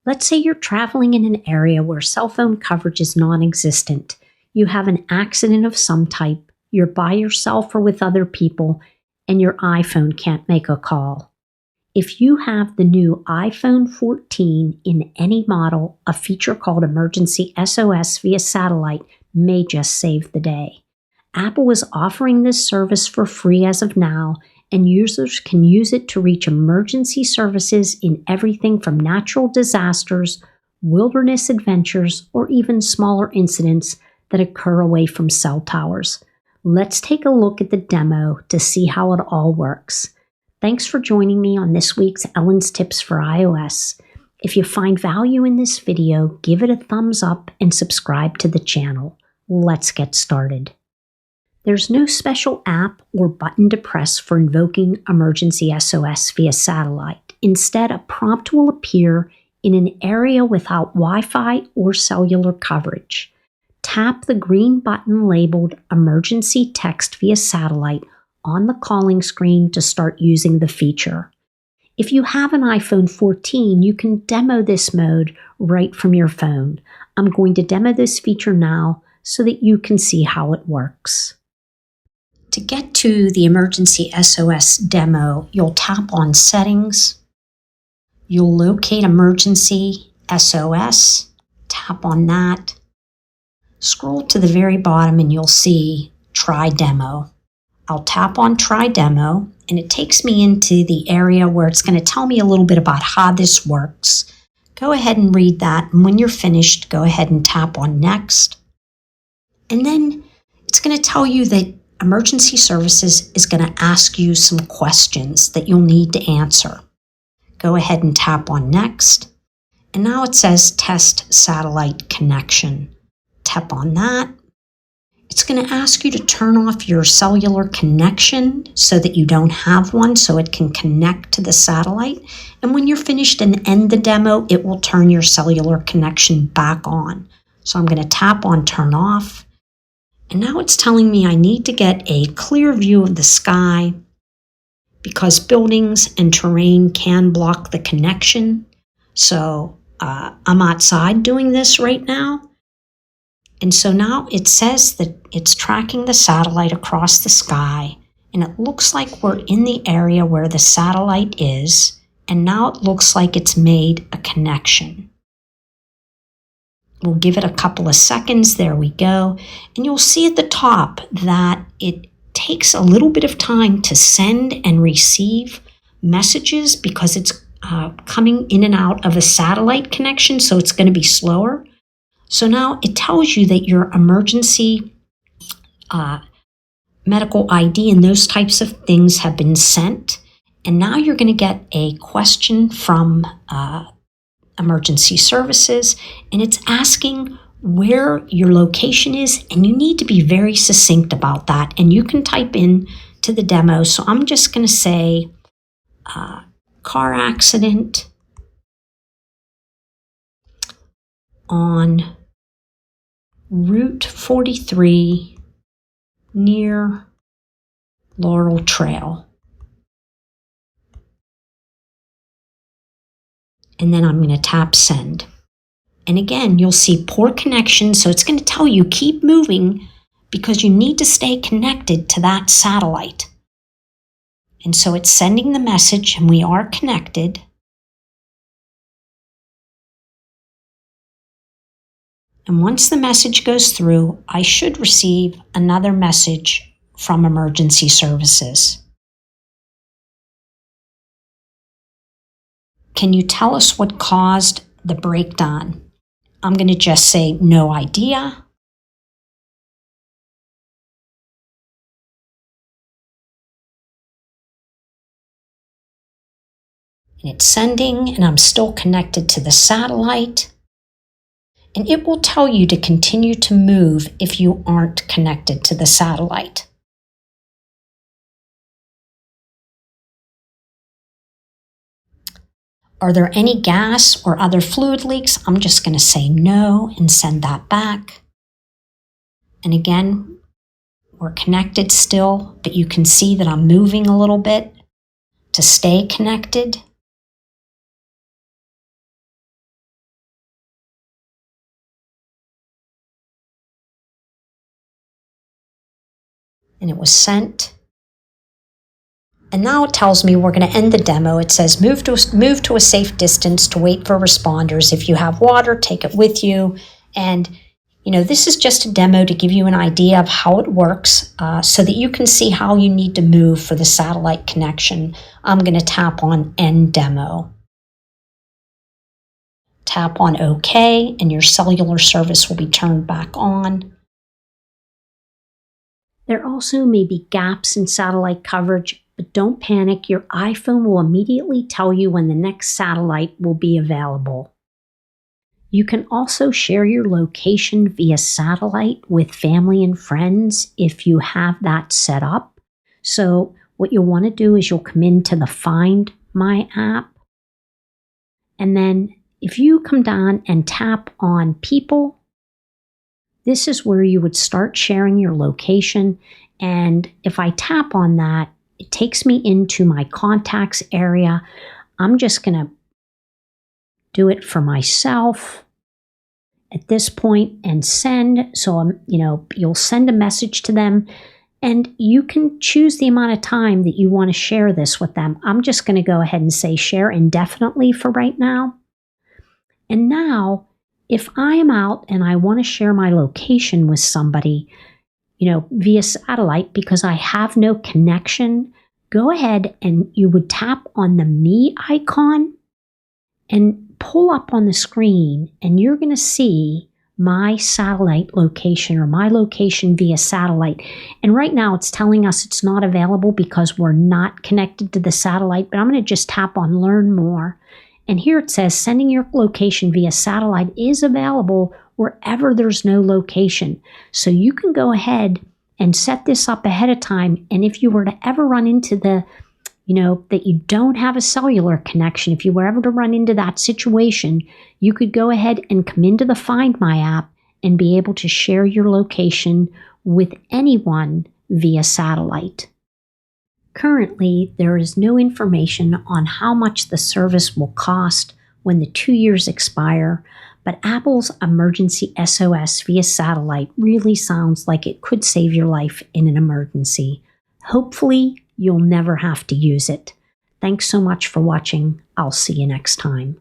Let's say you're traveling in an area where cell phone coverage is non-existent. You have an accident of some type, you're by yourself or with other people, and your iPhone can't make a call. If you have the new iPhone 14 in any model, a feature called Emergency SOS via satellite may just save the day. Apple is offering this service for free as of now, and users can use it to reach emergency services in everything from natural disasters, wilderness adventures, or even smaller incidents that occur away from cell towers. Let's take a look at the demo to see how it all works. Thanks for joining me on this week's Ellen's Tips for iOS. If you find value in this video, give it a thumbs up and subscribe to the channel. Let's get started. There's no special app or button to press for invoking Emergency SOS via satellite. Instead, a prompt will appear in an area without Wi-Fi or cellular coverage. Tap the green button labeled Emergency Text via Satellite on the calling screen to start using the feature. If you have an iPhone 14, you can demo this mode right from your phone. I'm going to demo this feature now so that you can see how it works. To get to the Emergency SOS demo, you'll tap on Settings. You'll locate Emergency SOS, tap on that. Scroll to the very bottom and you'll see Try Demo. I'll tap on Try Demo and it takes me into the area where it's going to tell me a little bit about how this works. Go ahead and read that, and when you're finished, go ahead and tap on Next. And then it's going to tell you that Emergency Services is going to ask you some questions that you'll need to answer. Go ahead and tap on Next. And now it says Test Satellite Connection. Tap on that. It's going to ask you to turn off your cellular connection so that you don't have one, so it can connect to the satellite. And when you're finished and end the demo, it will turn your cellular connection back on. So I'm going to tap on Turn Off. And now it's telling me I need to get a clear view of the sky because buildings and terrain can block the connection. So I'm outside doing this right now. And so now it says that it's tracking the satellite across the sky. And it looks like we're in the area where the satellite is. And now it looks like it's made a connection. We'll give it a couple of seconds. There we go. And you'll see at the top that it takes a little bit of time to send and receive messages because it's coming in and out of a satellite connection, so it's going to be slower. So now it tells you that your emergency medical ID and those types of things have been sent. And now you're going to get a question from Emergency Services, and it's asking where your location is, and you need to be very succinct about that. And you can type in to the demo. So I'm just going to say car accident on Route 43 near Laurel Trail. And then I'm going to tap Send. And again, you'll see poor connection, so it's going to tell you keep moving because you need to stay connected to that satellite. And so it's sending the message, and we are connected. And once the message goes through, I should receive another message from Emergency Services. Can you tell us what caused the breakdown? I'm going to just say no idea. And it's sending, and I'm still connected to the satellite. And it will tell you to continue to move if you aren't connected to the satellite. Are there any gas or other fluid leaks? I'm just going to say no and send that back. And again, we're connected still, but you can see that I'm moving a little bit to stay connected. and it was sent. And now it tells me we're going to end the demo. It says move to a safe distance to wait for responders. If you have water, take it with you. And this is just a demo to give you an idea of how it works so that you can see how you need to move for the satellite connection. I'm going to tap on End Demo. Tap on OK, and your cellular service will be turned back on. There also may be gaps in satellite coverage, but don't panic. Your iPhone will immediately tell you when the next satellite will be available. You can also share your location via satellite with family and friends if you have that set up. So what you'll want to do is you'll come into the Find My app. And then if you come down and tap on People, this is where you would start sharing your location. And if I tap on that, it takes me into my contacts area. I'm just going to do it for myself at this point and send. So, you'll send a message to them and you can choose the amount of time that you want to share this with them. I'm just going to go ahead and say share indefinitely for right now. And now, if I am out and I want to share my location with somebody, via satellite because I have no connection, go ahead and you would tap on the Me icon and pull up on the screen, and you're going to see my satellite location or my location via satellite. And right now it's telling us it's not available because we're not connected to the satellite, but I'm going to just tap on Learn More. And here it says sending your location via satellite is available wherever there's no location. So you can go ahead and set this up ahead of time. And if you were to ever run into that you don't have a cellular connection, if you were ever to run into that situation, you could go ahead and come into the Find My app and be able to share your location with anyone via satellite. Currently, there is no information on how much the service will cost when the 2 years expire, but Apple's Emergency SOS via satellite really sounds like it could save your life in an emergency. Hopefully, you'll never have to use it. Thanks so much for watching. I'll see you next time.